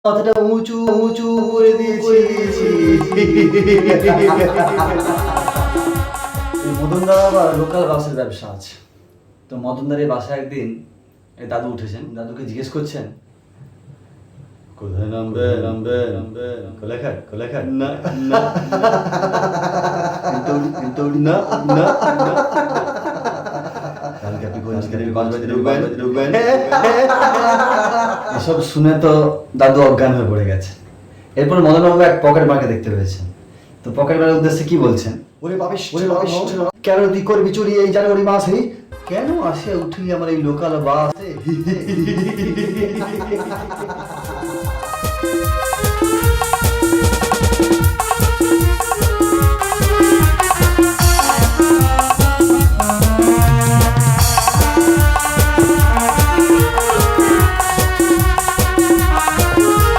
মাথাটা উঁচু উঁচু করে দিয়েছি। এই মদনদার আবার লোকাল বাসের ব্যবসা আছে। তো মদনদার এই বাসায় একদিন এই দাদু উঠেছেন, দাদুকে জিজ্ঞেস করছেন কোথায় নামবে নামবে নামবে কোলাঘাট কোলাঘাট না না তিনটৌড়ি না না কালকে আপনি গঞ্জবাড়ি ঢুকবেন। এসব শুনে তো দাদু অজ্ঞান হয়ে পড়ে গেছে। এরপর মদনবাবু এক পকেট মারকে দেখতে পেয়েছেন। তো পকেট মারের উদ্দেশ্যে কি বলছেন, ওরে বাবিশ কেন তুই করবি চুরি এই জানুয়ারি মাসে? কেন আসে উঠলি আমার এই লোকাল বাসে?